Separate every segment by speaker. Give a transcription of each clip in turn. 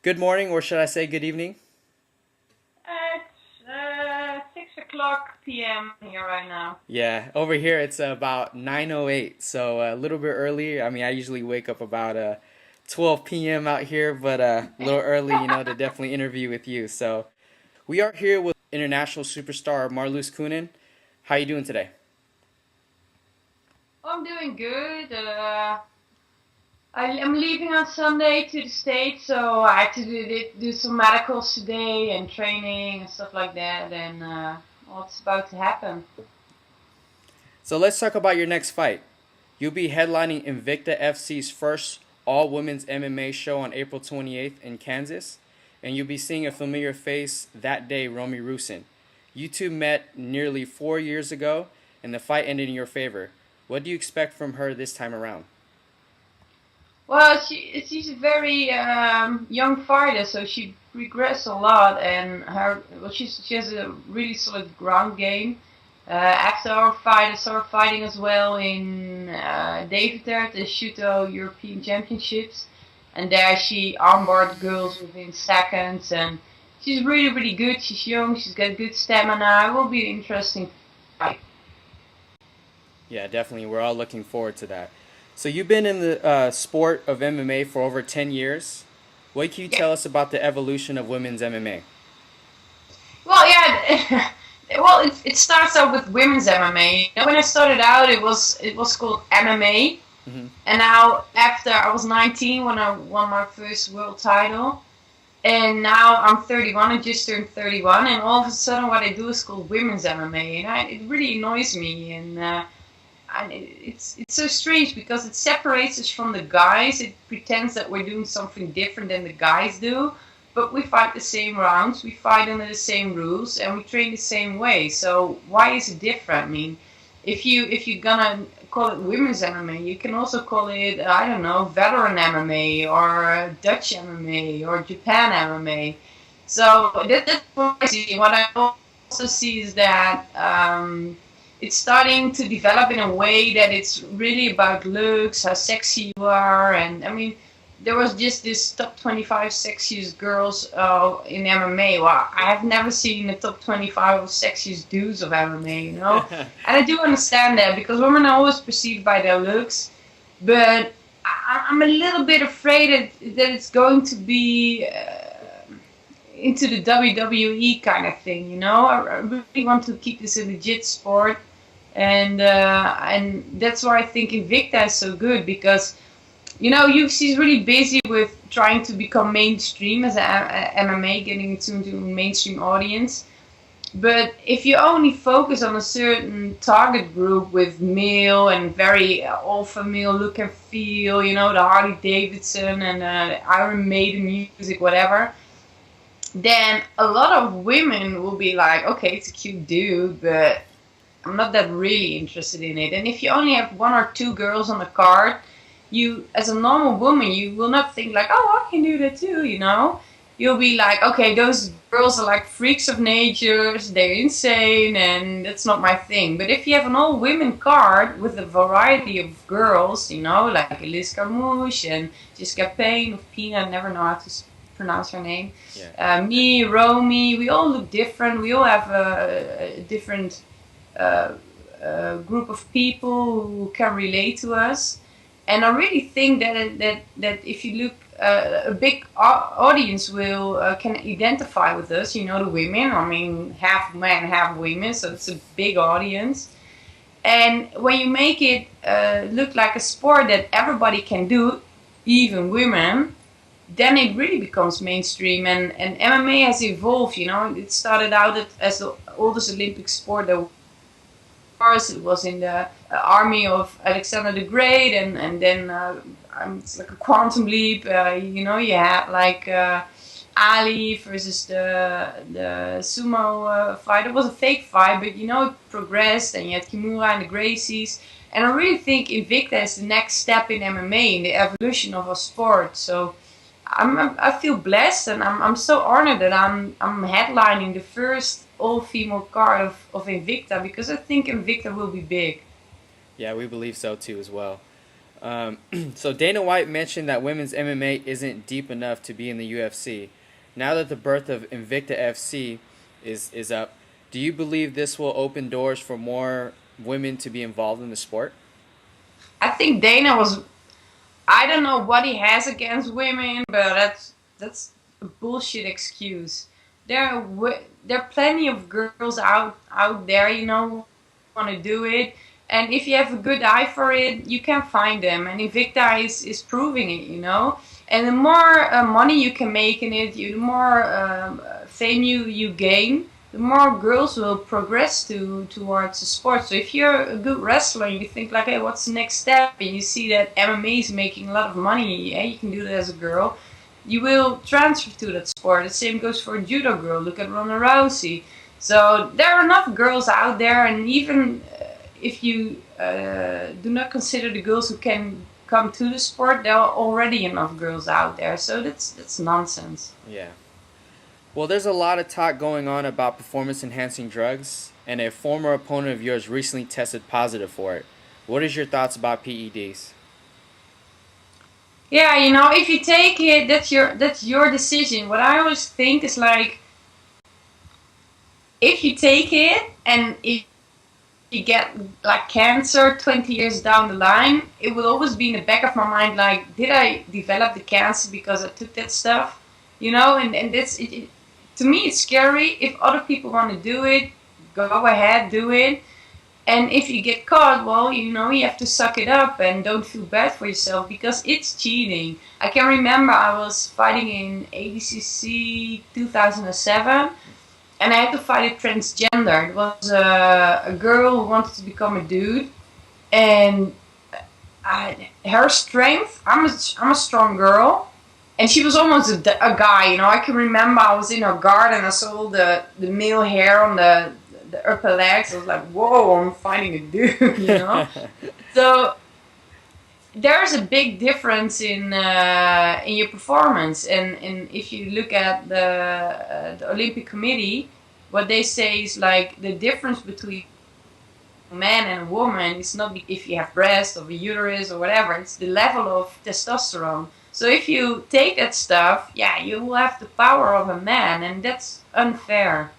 Speaker 1: Good morning, or should I say good evening?
Speaker 2: It's 6 o'clock p.m. here right now.
Speaker 1: Yeah, over here it's about 9:08, so a little bit early. I mean, I usually wake up about 12 p.m. out here, but a little early, to definitely interview with you. So we are here with international superstar Marloes Coenen. How you doing today?
Speaker 2: Oh, I'm doing good. I'm leaving on Sunday to the States, so I had to do some medicals today and training and stuff like that, and what's about to happen.
Speaker 1: So let's talk about your next fight. You'll be headlining Invicta FC's first all-women's MMA show on April 28th in Kansas, and you'll be seeing a familiar face that day, Romy Rusin. You two met nearly 4 years ago, and the fight ended in your favor. What do you expect from her this time around?
Speaker 2: Well, she's a very young fighter, so she regressed a lot, and she has a really solid ground game. After our fight, I saw her fighting as well in Deventer at the Shuto European Championships, and there she armbarred girls within seconds, and she's really good. She's young, she's got good stamina. It will be an interesting fight.
Speaker 1: Yeah, definitely. We're all looking forward to that. So you've been in the sport of MMA for over 10 years. What can you
Speaker 2: Yeah.
Speaker 1: tell us about the evolution of women's MMA?
Speaker 2: Well, yeah. Well, it starts out with women's MMA. When I started out, it was called MMA,
Speaker 1: Hmm.
Speaker 2: and now after I was 19 when I won my first world title, and now I'm 31. I just turned 31, and all of a sudden, what I do is called women's MMA, and it really annoys me. And it's so strange because it separates us from the guys. It pretends that we're doing something different than the guys do, but we fight the same rounds, we fight under the same rules, and we train the same way. So why is it different? I mean, if you're gonna call it women's MMA, you can also call it, I don't know, veteran MMA or Dutch MMA or Japan MMA. So that's what I see. What I also see is that it's starting to develop in a way that it's really about looks, how sexy you are, and I mean, there was just this top 25 sexiest girls in MMA. Well, I have never seen the top 25 of sexiest dudes of MMA. And I do understand that because women are always perceived by their looks, but I'm a little bit afraid that it's going to be into the WWE kind of thing. I really want to keep this a legit sport, and that's why I think Invicta is so good because she's really busy with trying to become mainstream as a MMA, getting into a mainstream audience. But if you only focus on a certain target group with male and very alpha male look and feel, the Harley Davidson and Iron Maiden music, whatever, then a lot of women will be like, okay, it's a cute dude, but I'm not that really interested in it. And if you only have one or two girls on the card, you, as a normal woman, you will not think like, oh, I can do that too. You'll be like, okay, those girls are like freaks of nature, they're insane, and that's not my thing. But if you have an all women card with a variety of girls, like Elise Carmouche and Jessica Payne of Pina, I never know how to pronounce her name.
Speaker 1: Yeah.
Speaker 2: Me, Romy, we all look different. We all have a different uh, group of people who can relate to us. And I really think that if you look, a big audience will can identify with us. The women. I mean, half men, half women, so it's a big audience. And when you make it look like a sport that everybody can do, even women, then it really becomes mainstream. And MMA has evolved. It started out as the oldest Olympic sport there course. It was in the army of Alexander the Great, and then it's like a quantum leap. You had like Ali versus the sumo fight. It was a fake fight, but it progressed, and you had Kimura and the Gracies. And I really think Invicta is the next step in MMA in the evolution of a sport. So I feel blessed, and I'm so honored that I'm headlining the first all-female card of Invicta because I think Invicta will be big.
Speaker 1: Yeah, we believe so too as well. So Dana White mentioned that women's MMA isn't deep enough to be in the UFC. Now that the birth of Invicta FC is up, do you believe this will open doors for more women to be involved in the sport?
Speaker 2: I think Dana was. I don't know what he has against women, but that's a bullshit excuse. There are plenty of girls out there, want to do it. And if you have a good eye for it, you can find them. And Invicta is proving it. And the more money you can make in it, the more fame you gain, the more girls will progress towards the sport. So if you're a good wrestler and you think like, hey, what's the next step? And you see that MMA is making a lot of money, you can do that as a girl. You will transfer to that sport. The same goes for a judo girl. Look at Ronda Rousey. So there are enough girls out there, and even if you do not consider the girls who can come to the sport, there are already enough girls out there. So that's nonsense.
Speaker 1: Yeah. Well, there's a lot of talk going on about performance-enhancing drugs, and a former opponent of yours recently tested positive for it. What is your thoughts about PEDs?
Speaker 2: Yeah, if you take it, that's your decision. What I always think is like, if you take it and if you get like cancer 20 years down the line, it will always be in the back of my mind like, did I develop the cancer because I took that stuff? And that's it. To me, it's scary. If other people want to do it, go ahead, do it. And if you get caught, well, you have to suck it up and don't feel bad for yourself because it's cheating. I can remember I was fighting in ADCC 2007 and I had to fight a transgender. It was a girl who wanted to become a dude. And her strength, I'm a strong girl. And she was almost a guy, I can remember I was in her garden, I saw the male hair on the upper legs. I was like, whoa, I'm fighting a dude, So there's a big difference in your performance. And if you look at the Olympic Committee, what they say is like the difference between a man and a woman is not if you have breast or a uterus or whatever, it's the level of testosterone. So if you take that stuff, you will have the power of a man, and that's unfair.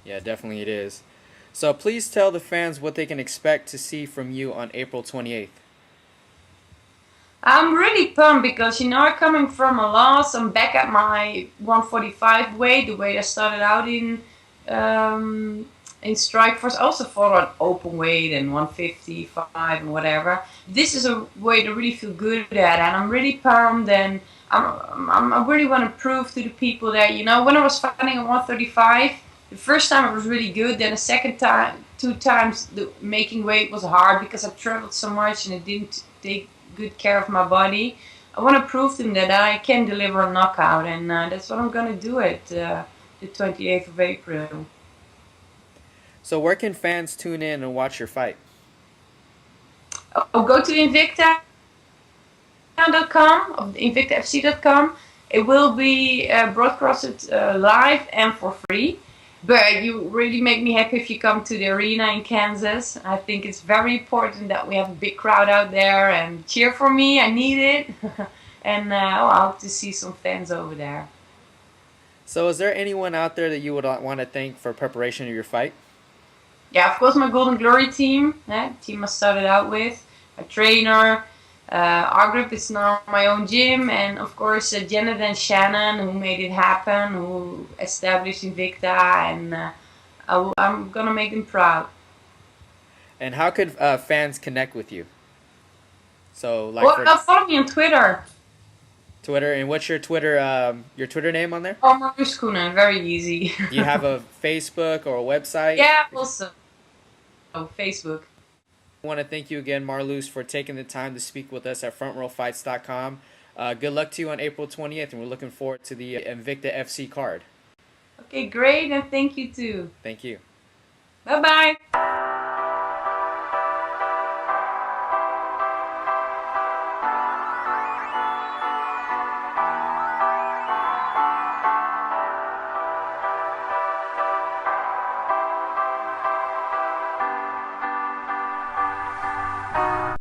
Speaker 1: Yeah, definitely it is. So please tell the fans what they can expect to see from you on April 28th.
Speaker 2: I'm really pumped because, I'm coming from a loss. I'm back at my 145 weight, the weight I started out in Strikeforce. I also fought on open weight and 155 and whatever. This is a way to really feel good at, and I'm really pumped. And I really want to prove to the people that when I was fighting at 135, the first time it was really good. Then the second time, 2 times, the making weight was hard because I traveled so much and I didn't take good care of my body. I want to prove to them that I can deliver a knockout, and that's what I'm gonna do at the 28th of April.
Speaker 1: So where can fans tune in and watch your fight?
Speaker 2: Go to invicta.com or invictafc.com. It will be broadcasted live and for free. But you really make me happy if you come to the arena in Kansas. I think it's very important that we have a big crowd out there and cheer for me. I need it. And I hope to see some fans over there.
Speaker 1: So is there anyone out there that you would want to thank for preparation of your fight?
Speaker 2: Yeah, of course, my Golden Glory team. The team I started out with. A trainer. Our group is now my own gym. And of course, Janet and Shannon, who made it happen, who established Invicta. And I'm going to make them proud.
Speaker 1: And how could fans connect with you? So,
Speaker 2: follow me on Twitter.
Speaker 1: Twitter, and what's your Twitter name on there?
Speaker 2: Marloes Coenen, very easy.
Speaker 1: Do you have a Facebook or a website?
Speaker 2: Yeah, also. Facebook.
Speaker 1: I want to thank you again, Marloes, for taking the time to speak with us at FrontRowFights.com. Good luck to you on April 20th, and we're looking forward to the Invicta FC card.
Speaker 2: Okay, great, and thank you too.
Speaker 1: Thank you.
Speaker 2: Bye-bye.